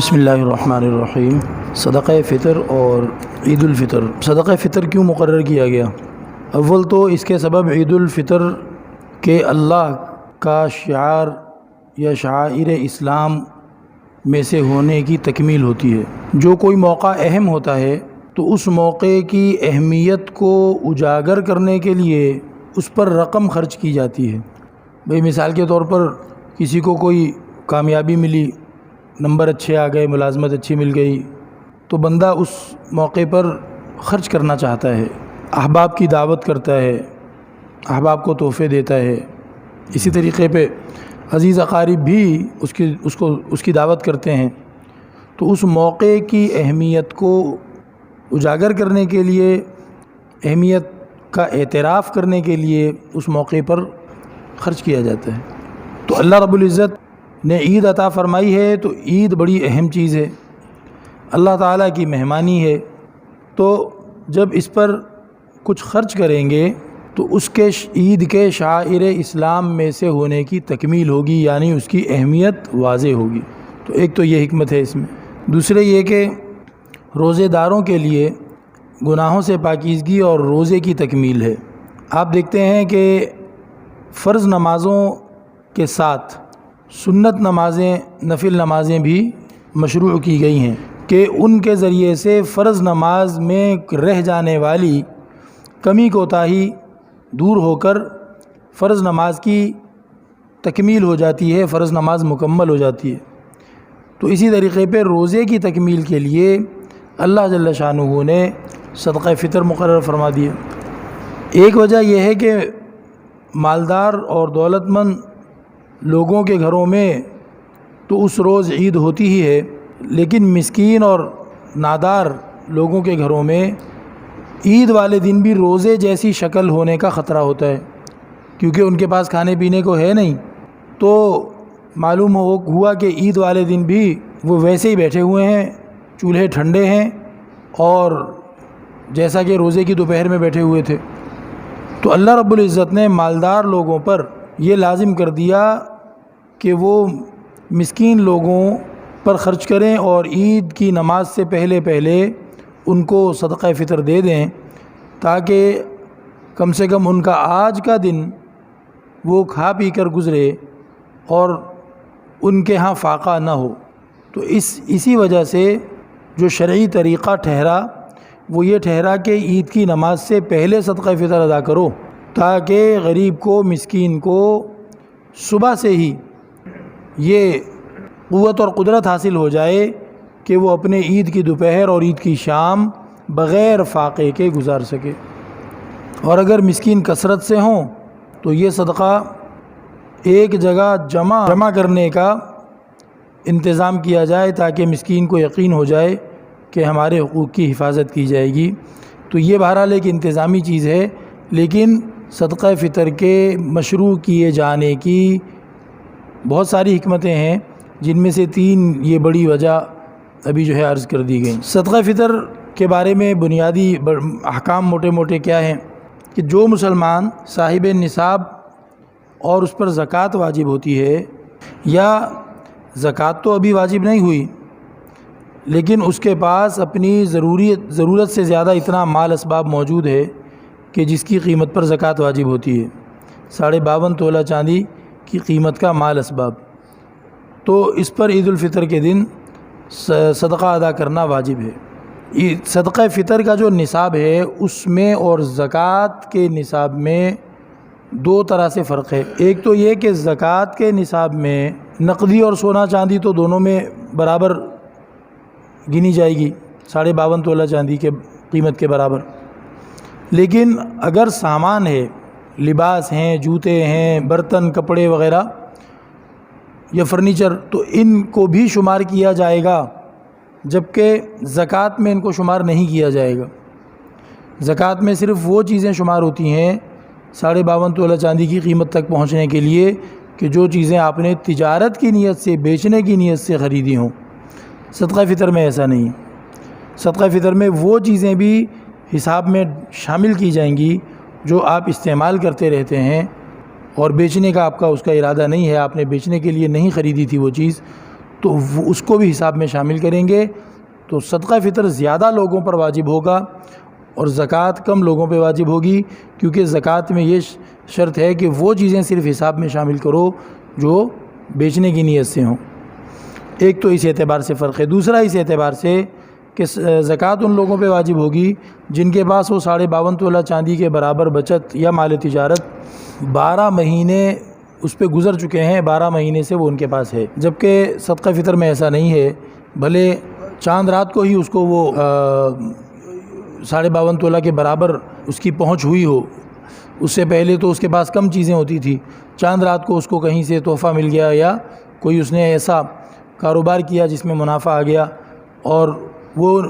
بسم اللہ الرحمن الرحیم۔ صدقہ فطر اور عید الفطر۔ صدقہ فطر کیوں مقرر کیا گیا؟ اول تو اس کے سبب عید الفطر کے اللہ کا شعار یا شعائر اسلام میں سے ہونے کی تکمیل ہوتی ہے۔ جو کوئی موقع اہم ہوتا ہے تو اس موقع کی اہمیت کو اجاگر کرنے کے لیے اس پر رقم خرچ کی جاتی ہے۔ بھئی مثال کے طور پر کسی کو کوئی کامیابی ملی، نمبر اچھے آ گئے، ملازمت اچھی مل گئی، تو بندہ اس موقع پر خرچ کرنا چاہتا ہے، احباب کی دعوت کرتا ہے، احباب کو تحفے دیتا ہے۔ اسی طریقے پہ عزیز اقارب بھی اس کی دعوت کرتے ہیں۔ تو اس موقع کی اہمیت کو اجاگر کرنے کے لیے، اہمیت کا اعتراف کرنے کے لیے اس موقع پر خرچ کیا جاتا ہے۔ تو اللہ رب العزت نے عید عطا فرمائی ہے، تو عید بڑی اہم چیز ہے، اللہ تعالیٰ کی مہمانی ہے۔ تو جب اس پر کچھ خرچ کریں گے تو اس کے عید کے شعائر اسلام میں سے ہونے کی تکمیل ہوگی، یعنی اس کی اہمیت واضح ہوگی۔ تو ایک تو یہ حکمت ہے اس میں۔ دوسرے یہ کہ روزے داروں کے لیے گناہوں سے پاکیزگی اور روزے کی تکمیل ہے۔ آپ دیکھتے ہیں کہ فرض نمازوں کے ساتھ سنت نمازیں، نفل نمازیں بھی مشروع کی گئی ہیں کہ ان کے ذریعے سے فرض نماز میں رہ جانے والی کمی کوتاہی دور ہو کر فرض نماز کی تکمیل ہو جاتی ہے، فرض نماز مکمل ہو جاتی ہے۔ تو اسی طریقے پہ روزے کی تکمیل کے لیے اللہ جل شانہ نے صدقہ فطر مقرر فرما دیا۔ ایک وجہ یہ ہے کہ مالدار اور دولت مند لوگوں کے گھروں میں تو اس روز عید ہوتی ہی ہے، لیکن مسکین اور نادار لوگوں کے گھروں میں عید والے دن بھی روزے جیسی شکل ہونے کا خطرہ ہوتا ہے، کیونکہ ان کے پاس کھانے پینے کو ہے نہیں۔ تو معلوم ہوا کہ عید والے دن بھی وہ ویسے ہی بیٹھے ہوئے ہیں، چولہے ٹھنڈے ہیں، اور جیسا کہ روزے کی دوپہر میں بیٹھے ہوئے تھے۔ تو اللہ رب العزت نے مالدار لوگوں پر یہ لازم کر دیا کہ وہ مسکین لوگوں پر خرچ کریں اور عید کی نماز سے پہلے ان کو صدقہ فطر دے دیں، تاکہ کم سے کم ان کا آج کا دن وہ کھا پی کر گزرے اور ان کے ہاں فاقہ نہ ہو۔ تو اسی وجہ سے جو شرعی طریقہ ٹھہرا وہ یہ ٹھہرا کہ عید کی نماز سے پہلے صدقہ فطر ادا کرو، تاکہ غریب کو، مسکین کو صبح سے ہی یہ قوت اور قدرت حاصل ہو جائے کہ وہ اپنے عید کی دوپہر اور عید کی شام بغیر فاقے کے گزار سکے۔ اور اگر مسکین کثرت سے ہوں تو یہ صدقہ ایک جگہ جمع کرنے کا انتظام کیا جائے، تاکہ مسکین کو یقین ہو جائے کہ ہمارے حقوق کی حفاظت کی جائے گی۔ تو یہ بہرحال ایک انتظامی چیز ہے، لیکن صدقہ فطر کے مشروع کیے جانے کی بہت ساری حکمتیں ہیں، جن میں سے 3 یہ بڑی وجہ ابھی جو ہے عرض کر دی گئی۔ صدقہ فطر کے بارے میں بنیادی احکام موٹے کیا ہیں کہ جو مسلمان صاحب نصاب اور اس پر زکوٰۃ واجب ہوتی ہے، یا زکوٰۃ تو ابھی واجب نہیں ہوئی لیکن اس کے پاس اپنی ضرورت سے زیادہ اتنا مال اسباب موجود ہے کہ جس کی قیمت پر زکوٰۃ واجب ہوتی ہے، 52.5 تولہ چاندی کی قیمت کا مال اسباب، تو اس پر عید الفطر کے دن صدقہ ادا کرنا واجب ہے۔ صدقہ فطر کا جو نصاب ہے اس میں اور زکوٰۃ کے نصاب میں 2 طرح سے فرق ہے۔ ایک تو یہ کہ زکوٰۃ کے نصاب میں نقدی اور سونا چاندی تو دونوں میں برابر گنی جائے گی، 52.5 تولہ چاندی کے قیمت کے برابر، لیکن اگر سامان ہے، لباس ہیں، جوتے ہیں، برتن، کپڑے وغیرہ یا فرنیچر، تو ان کو بھی شمار کیا جائے گا، جبکہ زکوٰۃ میں ان کو شمار نہیں کیا جائے گا۔ زکوٰۃ میں صرف وہ چیزیں شمار ہوتی ہیں 52.5 تولہ چاندی کی قیمت تک پہنچنے کے لیے کہ جو چیزیں آپ نے تجارت کی نیت سے، بیچنے کی نیت سے خریدی ہوں۔ صدقہ فطر میں ایسا نہیں۔ صدقہ فطر میں وہ چیزیں بھی حساب میں شامل کی جائیں گی جو آپ استعمال کرتے رہتے ہیں اور بیچنے کا آپ کا اس کا ارادہ نہیں ہے، آپ نے بیچنے کے لیے نہیں خریدی تھی وہ چیز، تو اس کو بھی حساب میں شامل کریں گے، تو صدقہ فطر زیادہ لوگوں پر واجب ہوگا اور زکوٰۃ کم لوگوں پہ واجب ہوگی، کیونکہ زکوٰۃ میں یہ شرط ہے کہ وہ چیزیں صرف حساب میں شامل کرو جو بیچنے کی نیت سے ہوں۔ ایک تو اس اعتبار سے فرق ہے۔ دوسرا اس اعتبار سے کہ زکوٰۃ ان لوگوں پہ واجب ہوگی جن کے پاس وہ 52.5 تولہ چاندی کے برابر بچت یا مال تجارت 12 مہینے اس پہ گزر چکے ہیں، 12 مہینے سے وہ ان کے پاس ہے، جبکہ صدقہ فطر میں ایسا نہیں ہے۔ بھلے چاند رات کو ہی اس کو وہ 52.5 تولہ کے برابر اس کی پہنچ ہوئی ہو، اس سے پہلے تو اس کے پاس کم چیزیں ہوتی تھی، چاند رات کو اس کو کہیں سے تحفہ مل گیا یا کوئی اس نے ایسا کاروبار کیا جس میں منافع آ گیا اور وہ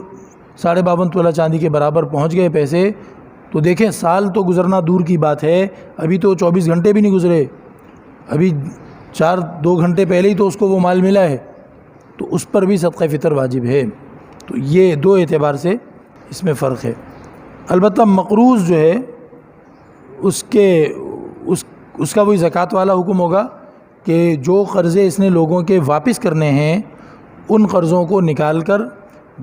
52.5 تولہ چاندی کے برابر پہنچ گئے پیسے، تو دیکھیں سال تو گزرنا دور کی بات ہے، ابھی تو 24 گھنٹے بھی نہیں گزرے، ابھی 2 گھنٹے پہلے ہی تو اس کو وہ مال ملا ہے، تو اس پر بھی صدقہ فطر واجب ہے۔ تو یہ دو اعتبار سے اس میں فرق ہے۔ البتہ مقروض جو ہے اس کا وہی زکوٰۃ والا حکم ہوگا کہ جو قرضے اس نے لوگوں کے واپس کرنے ہیں ان قرضوں کو نکال کر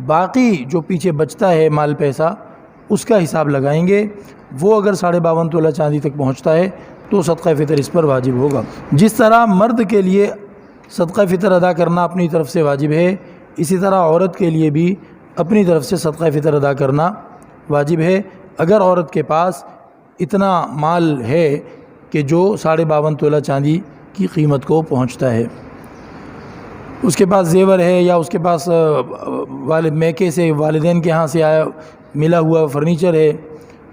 باقی جو پیچھے بچتا ہے مال پیسہ اس کا حساب لگائیں گے، وہ اگر 52.5 تولہ چاندی تک پہنچتا ہے تو صدقہ فطر اس پر واجب ہوگا۔ جس طرح مرد کے لیے صدقہ فطر ادا کرنا اپنی طرف سے واجب ہے، اسی طرح عورت کے لیے بھی اپنی طرف سے صدقہ فطر ادا کرنا واجب ہے۔ اگر عورت کے پاس اتنا مال ہے کہ جو 52.5 تولہ چاندی کی قیمت کو پہنچتا ہے، اس کے پاس زیور ہے یا اس کے پاس میکے سے والدین کے ہاں سے آیا ملا ہوا فرنیچر ہے،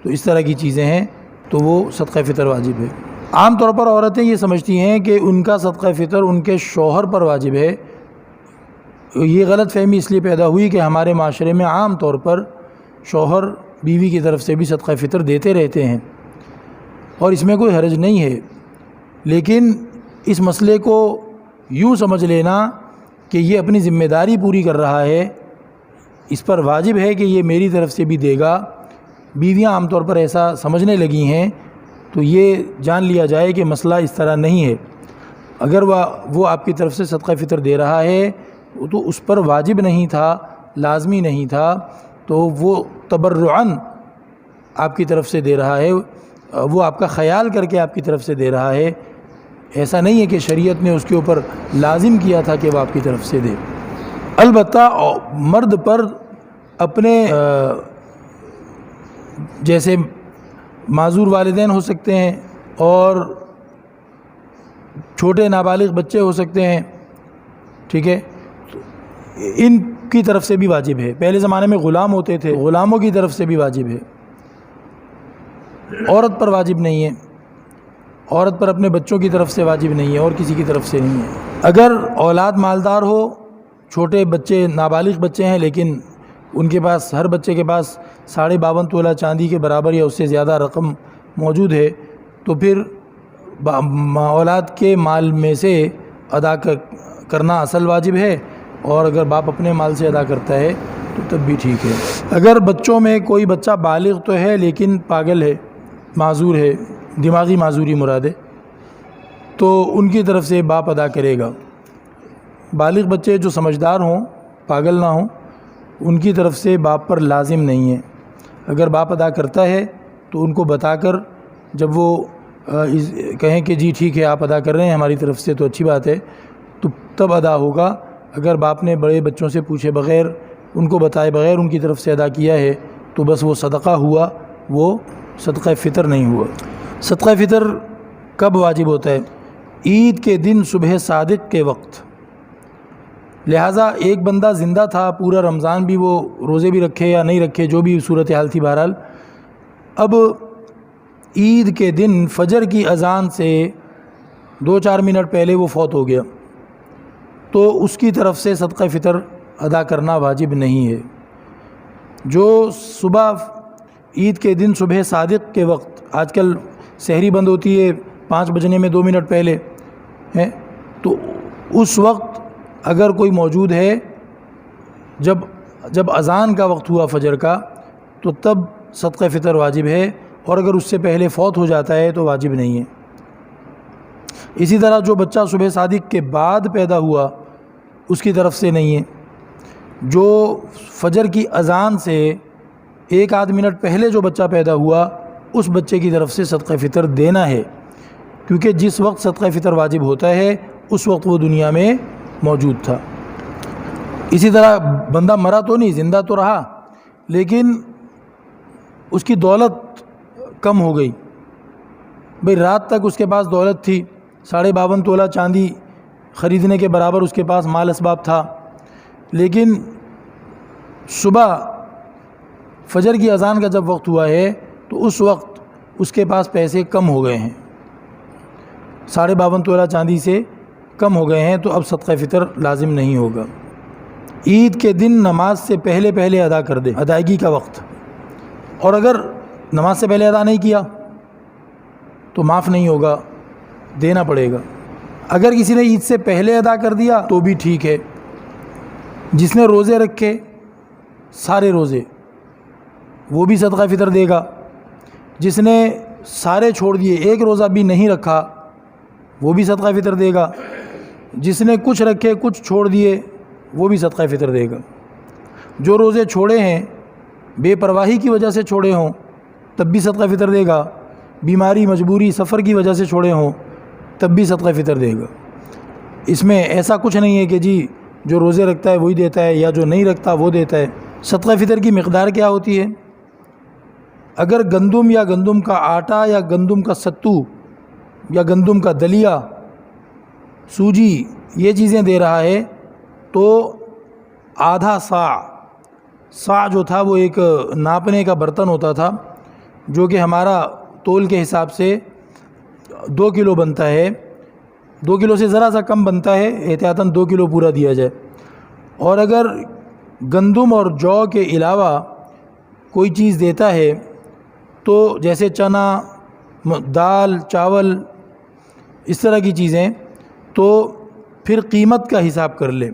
تو اس طرح کی چیزیں ہیں تو وہ صدقہ فطر واجب ہے۔ عام طور پر عورتیں یہ سمجھتی ہیں کہ ان کا صدقہ فطر ان کے شوہر پر واجب ہے۔ یہ غلط فہمی اس لیے پیدا ہوئی کہ ہمارے معاشرے میں عام طور پر شوہر بیوی کی طرف سے بھی صدقہ فطر دیتے رہتے ہیں اور اس میں کوئی حرج نہیں ہے، لیکن اس مسئلے کو یوں سمجھ لینا کہ یہ اپنی ذمہ داری پوری کر رہا ہے، اس پر واجب ہے کہ یہ میری طرف سے بھی دے گا، بیویاں عام طور پر ایسا سمجھنے لگی ہیں، تو یہ جان لیا جائے کہ مسئلہ اس طرح نہیں ہے۔ اگر وہ آپ کی طرف سے صدقہ فطر دے رہا ہے تو اس پر واجب نہیں تھا، لازمی نہیں تھا، تو وہ تبرعاً آپ کی طرف سے دے رہا ہے، وہ آپ کا خیال کر کے آپ کی طرف سے دے رہا ہے، ایسا نہیں ہے کہ شریعت نے اس کے اوپر لازم کیا تھا کہ وہ آپ کی طرف سے دے۔ البتہ مرد پر اپنے جیسے معذور والدین ہو سکتے ہیں اور چھوٹے نابالغ بچے ہو سکتے ہیں، ٹھیک ہے، ان کی طرف سے بھی واجب ہے۔ پہلے زمانے میں غلام ہوتے تھے، غلاموں کی طرف سے بھی واجب ہے، عورت پر واجب نہیں ہے، عورت پر اپنے بچوں کی طرف سے واجب نہیں ہے اور کسی کی طرف سے نہیں ہے۔ اگر اولاد مالدار ہو، چھوٹے بچے نابالغ بچے ہیں لیکن ان کے پاس ہر بچے کے پاس 52.5 تولہ چاندی کے برابر یا اس سے زیادہ رقم موجود ہے، تو پھر اولاد کے مال میں سے ادا کرنا اصل واجب ہے، اور اگر باپ اپنے مال سے ادا کرتا ہے تو تب بھی ٹھیک ہے۔ اگر بچوں میں کوئی بچہ بالغ تو ہے لیکن پاگل ہے، معذور ہے، دماغی معذوری مراد ہے، تو ان کی طرف سے باپ ادا کرے گا۔ بالغ بچے جو سمجھدار ہوں، پاگل نہ ہوں، ان کی طرف سے باپ پر لازم نہیں ہے۔ اگر باپ ادا کرتا ہے تو ان کو بتا کر، جب وہ کہیں کہ جی ٹھیک ہے آپ ادا کر رہے ہیں ہماری طرف سے تو اچھی بات ہے، تو تب ادا ہوگا۔ اگر باپ نے بڑے بچوں سے پوچھے بغیر، ان کو بتائے بغیر ان کی طرف سے ادا کیا ہے تو بس وہ صدقہ ہوا، وہ صدقہ فطر نہیں ہوا۔ صدقہ فطر کب واجب ہوتا ہے؟ عید کے دن صبح صادق کے وقت۔ لہٰذا ایک بندہ زندہ تھا، پورا رمضان بھی وہ روزے بھی رکھے یا نہیں رکھے، جو بھی صورتحال تھی، بہرحال اب عید کے دن فجر کی اذان سے 2-4 منٹ پہلے وہ فوت ہو گیا، تو اس کی طرف سے صدقہ فطر ادا کرنا واجب نہیں ہے۔ جو صبح عید کے دن صبح صادق کے وقت، آج کل سحری بند ہوتی ہے 5 بجنے میں 2 منٹ پہلے ہے، تو اس وقت اگر کوئی موجود ہے، جب اذان کا وقت ہوا فجر کا، تو تب صدقہ فطر واجب ہے، اور اگر اس سے پہلے فوت ہو جاتا ہے تو واجب نہیں ہے۔ اسی طرح جو بچہ صبح صادق کے بعد پیدا ہوا اس کی طرف سے نہیں ہے، جو فجر کی اذان سے 1 آدھ منٹ پہلے جو بچہ پیدا ہوا اس بچے کی طرف سے صدقہ فطر دینا ہے، کیونکہ جس وقت صدقہ فطر واجب ہوتا ہے اس وقت وہ دنیا میں موجود تھا۔ اسی طرح بندہ مرا تو نہیں، زندہ تو رہا، لیکن اس کی دولت کم ہو گئی۔ بھئی رات تک اس کے پاس دولت تھی، 52.5 تولہ چاندی خریدنے کے برابر اس کے پاس مال اسباب تھا، لیکن صبح فجر کی اذان کا جب وقت ہوا ہے تو اس وقت اس کے پاس پیسے کم ہو گئے ہیں، 52.5 تولہ چاندی سے کم ہو گئے ہیں، تو اب صدقہ فطر لازم نہیں ہوگا۔ عید کے دن نماز سے پہلے پہلے ادا کر دے، ادائیگی کا وقت، اور اگر نماز سے پہلے ادا نہیں کیا تو معاف نہیں ہوگا، دینا پڑے گا۔ اگر کسی نے عید سے پہلے ادا کر دیا تو بھی ٹھیک ہے۔ جس نے روزے رکھے سارے روزے وہ بھی صدقہ فطر دے گا، جس نے سارے چھوڑ دیے ایک روزہ بھی نہیں رکھا وہ بھی صدقہ فطر دے گا، جس نے کچھ رکھے کچھ چھوڑ دیے وہ بھی صدقہ فطر دے گا۔ جو روزے چھوڑے ہیں بے پرواہی کی وجہ سے چھوڑے ہوں تب بھی صدقہ فطر دے گا، بیماری مجبوری سفر کی وجہ سے چھوڑے ہوں تب بھی صدقہ فطر دے گا۔ اس میں ایسا کچھ نہیں ہے کہ جی جو روزے رکھتا ہے وہی دیتا ہے یا جو نہیں رکھتا وہ دیتا ہے۔ صدقہ فطر کی مقدار کیا ہوتی ہے؟ اگر گندم یا گندم کا آٹا یا گندم کا ستو یا گندم کا دلیا، سوجی، یہ چیزیں دے رہا ہے تو آدھا صاع جو تھا وہ ایک ناپنے کا برتن ہوتا تھا جو کہ ہمارا تول کے حساب سے 2 کلو بنتا ہے، 2 کلو سے ذرا سا کم بنتا ہے، احتیاطاً 2 کلو پورا دیا جائے۔ اور اگر گندم اور جو کے علاوہ کوئی چیز دیتا ہے تو جیسے چنا، دال، چاول، اس طرح کی چیزیں، تو پھر قیمت کا حساب کر لے،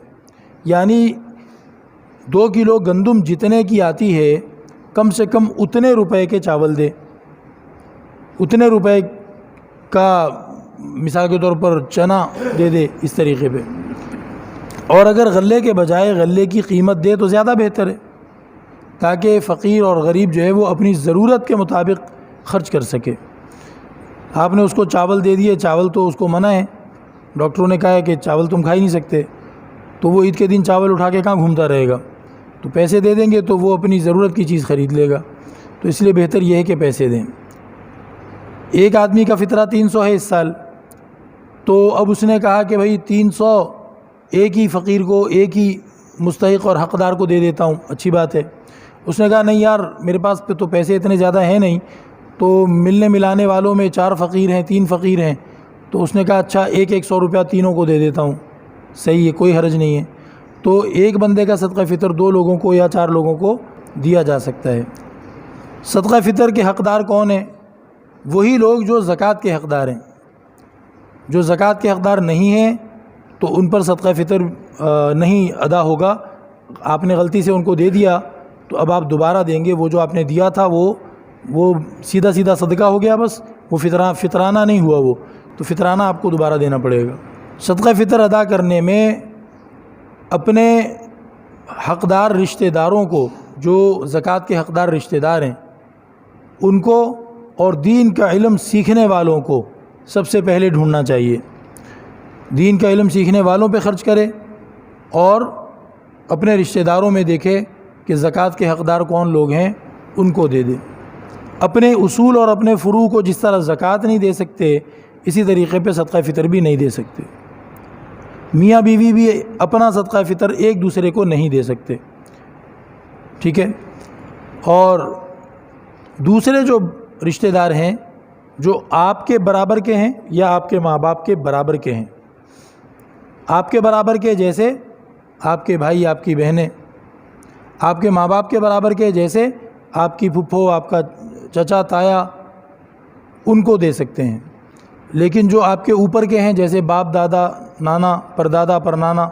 یعنی 2 کلو گندم جتنے کی آتی ہے کم سے کم اتنے روپے کے چاول دے، اتنے روپے کا مثال کے طور پر چنا دے دے، اس طریقے پہ۔ اور اگر غلے کے بجائے غلے کی قیمت دے تو زیادہ بہتر ہے، تاکہ فقیر اور غریب جو ہے وہ اپنی ضرورت کے مطابق خرچ کر سکے۔ آپ نے اس کو چاول دے دیے، چاول تو اس کو منع ہے، ڈاکٹروں نے کہا ہے کہ چاول تم کھا ہی نہیں سکتے، تو وہ عید کے دن چاول اٹھا کے کہاں گھومتا رہے گا؟ تو پیسے دے دیں گے تو وہ اپنی ضرورت کی چیز خرید لے گا، تو اس لیے بہتر یہ ہے کہ پیسے دیں۔ ایک آدمی کا فطرہ 300 ہے اس سال، تو اب اس نے کہا کہ بھائی 300 ایک ہی فقیر کو، ایک ہی مستحق اور حقدار کو دے دیتا ہوں، اچھی بات ہے۔ اس نے کہا نہیں یار میرے پاس تو پیسے اتنے زیادہ ہیں نہیں، تو ملنے ملانے والوں میں 4 فقیر ہیں، 3 فقیر ہیں، تو اس نے کہا اچھا 100 روپیہ تینوں کو دے دیتا ہوں، صحیح ہے، کوئی حرج نہیں ہے۔ تو ایک بندے کا صدقہ فطر 2 لوگوں کو یا 4 لوگوں کو دیا جا سکتا ہے۔ صدقہ فطر کے حقدار کون ہیں؟ وہی لوگ جو زکوٰۃ کے حقدار ہیں۔ جو زکوٰۃ کے حقدار نہیں ہیں تو ان پر صدقہ فطر نہیں ادا ہوگا۔ آپ نے غلطی سے ان کو دے دیا تو اب آپ دوبارہ دیں گے، وہ جو آپ نے دیا تھا وہ سیدھا سیدھا صدقہ ہو گیا، بس وہ فطرانہ نہیں ہوا، وہ تو فطرانہ آپ کو دوبارہ دینا پڑے گا۔ صدقہ فطر ادا کرنے میں اپنے حقدار رشتہ داروں کو، جو زکوٰۃ کے حقدار رشتہ دار ہیں، ان کو اور دین کا علم سیکھنے والوں کو سب سے پہلے ڈھونڈنا چاہیے۔ دین کا علم سیکھنے والوں پہ خرچ کرے اور اپنے رشتہ داروں میں دیکھے کہ زکوٰۃ کے حقدار کون لوگ ہیں، ان کو دے دے۔ اپنے اصول اور اپنے فروع کو جس طرح زکوٰۃ نہیں دے سکتے، اسی طریقے پہ صدقہ فطر بھی نہیں دے سکتے۔ میاں بیوی بھی اپنا صدقہ فطر ایک دوسرے کو نہیں دے سکتے، ٹھیک ہے؟ اور دوسرے جو رشتہ دار ہیں جو آپ کے برابر کے ہیں یا آپ کے ماں باپ کے برابر کے ہیں، آپ کے برابر کے جیسے آپ کے بھائی، آپ کی بہنیں، آپ کے ماں باپ کے برابر کے جیسے آپ کی پھپھو، آپ کا چچا، تایا، ان کو دے سکتے ہیں۔ لیکن جو آپ کے اوپر کے ہیں جیسے باپ، دادا، نانا، پردادا، پرنانا،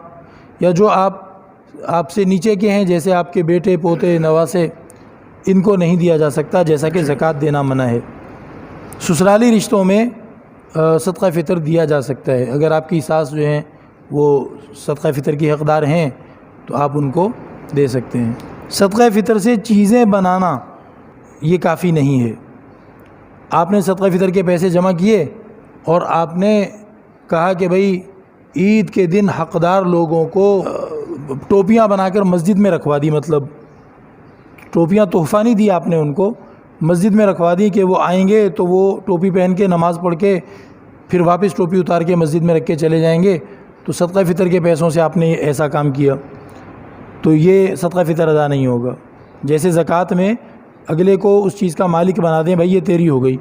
یا جو آپ سے نیچے کے ہیں جیسے آپ کے بیٹے، پوتے، نواسے، ان کو نہیں دیا جا سکتا، جیسا کہ زکوٰۃ دینا منع ہے۔ سسرالی رشتوں میں صدقہ فطر دیا جا سکتا ہے۔ اگر آپ کی ساس جو ہیں وہ صدقہ فطر کی حقدار ہیں تو آپ ان کو دے سکتے ہیں۔ صدقہ فطر سے چیزیں بنانا یہ کافی نہیں ہے۔ آپ نے صدقہ فطر کے پیسے جمع کیے اور آپ نے کہا کہ بھئی عید کے دن حقدار لوگوں کو ٹوپیاں بنا کر مسجد میں رکھوا دی، مطلب ٹوپیاں تحفہ نہیں دی آپ نے ان کو، مسجد میں رکھوا دی کہ وہ آئیں گے تو وہ ٹوپی پہن کے نماز پڑھ کے پھر واپس ٹوپی اتار کے مسجد میں رکھ کے چلے جائیں گے، تو صدقہ فطر کے پیسوں سے آپ نے ایسا کام کیا تو یہ صدقہ فطر ادا نہیں ہوگا۔ جیسے زکوٰۃ میں اگلے کو اس چیز کا مالک بنا دیں، بھائی یہ تیری ہو گئی،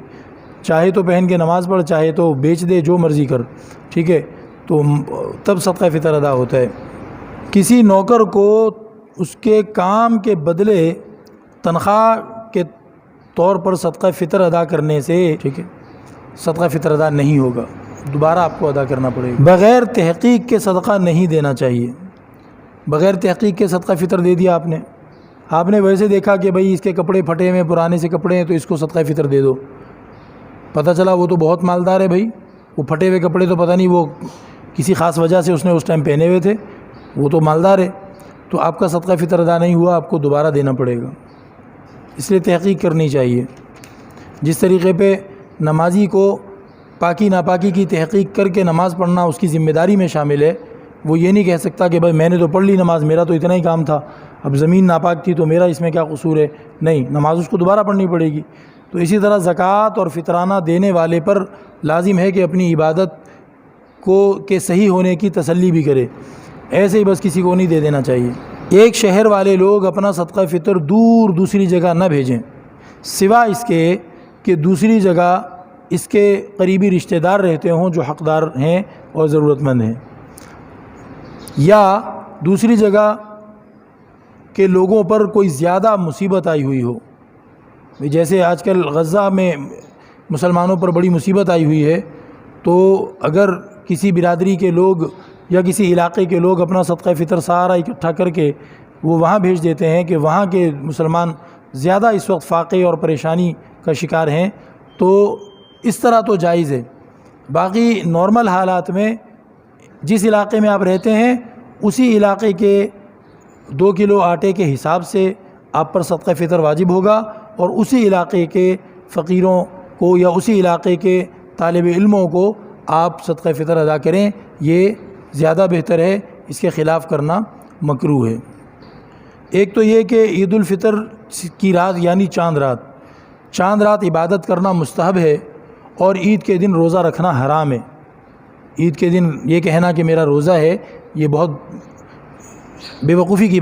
چاہے تو پہن کے نماز پڑھ، چاہے تو بیچ دے، جو مرضی کر، ٹھیک ہے، تو تب صدقہ فطر ادا ہوتا ہے۔ کسی نوکر کو اس کے کام کے بدلے تنخواہ کے طور پر صدقہ فطر ادا کرنے سے، ٹھیک ہے، صدقہ فطر ادا نہیں ہوگا، دوبارہ آپ کو ادا کرنا پڑے گا۔ بغیر تحقیق کے صدقہ نہیں دینا چاہیے۔ بغیر تحقیق کے صدقہ فطر دے دیا آپ نے ویسے دیکھا کہ بھئی اس کے کپڑے پھٹے ہوئے، پرانے سے کپڑے ہیں، تو اس کو صدقہ فطر دے دو، پتہ چلا وہ تو بہت مالدار ہے، بھئی وہ پھٹے ہوئے کپڑے تو پتہ نہیں وہ کسی خاص وجہ سے اس نے اس ٹائم پہنے ہوئے تھے، وہ تو مالدار ہے، تو آپ کا صدقہ فطر ادا نہیں ہوا، آپ کو دوبارہ دینا پڑے گا۔ اس لیے تحقیق کرنی چاہیے۔ جس طریقے پہ نمازی کو پاکی ناپاکی کی تحقیق کر کے نماز پڑھنا اس کی ذمہ داری میں شامل ہے، وہ یہ نہیں کہہ سکتا کہ بھائی میں نے تو پڑھ لی نماز، میرا تو اتنا ہی کام تھا، اب زمین ناپاک تھی تو میرا اس میں کیا قصور ہے، نہیں، نماز اس کو دوبارہ پڑھنی پڑے گی۔ تو اسی طرح زکوٰۃ اور فطرانہ دینے والے پر لازم ہے کہ اپنی عبادت کے صحیح ہونے کی تسلی بھی کرے، ایسے ہی بس کسی کو نہیں دے دینا چاہیے۔ ایک شہر والے لوگ اپنا صدقہ فطر دوسری جگہ نہ بھیجیں، سوا اس کے کہ دوسری جگہ اس کے قریبی رشتہ دار رہتے ہوں جو حقدار ہیں اور ضرورت مند ہیں، یا دوسری جگہ کے لوگوں پر کوئی زیادہ مصیبت آئی ہوئی ہو۔ جیسے آج کل غزہ میں مسلمانوں پر بڑی مصیبت آئی ہوئی ہے، تو اگر کسی برادری کے لوگ یا کسی علاقے کے لوگ اپنا صدقہ فطر سارا اکٹھا کر کے وہ وہاں بھیج دیتے ہیں کہ وہاں کے مسلمان زیادہ اس وقت فاقے اور پریشانی کا شکار ہیں، تو اس طرح تو جائز ہے۔ باقی نارمل حالات میں جس علاقے میں آپ رہتے ہیں اسی علاقے کے 2 کلو آٹے کے حساب سے آپ پر صدقہ فطر واجب ہوگا، اور اسی علاقے کے فقیروں کو یا اسی علاقے کے طالب علموں کو آپ صدقہ فطر ادا کریں، یہ زیادہ بہتر ہے، اس کے خلاف کرنا مکروہ ہے۔ ایک تو یہ کہ عید الفطر کی رات یعنی چاند رات عبادت کرنا مستحب ہے، اور عید کے دن روزہ رکھنا حرام ہے۔ عید کے دن یہ کہنا کہ میرا روزہ ہے، یہ بہت بے وقوفی کی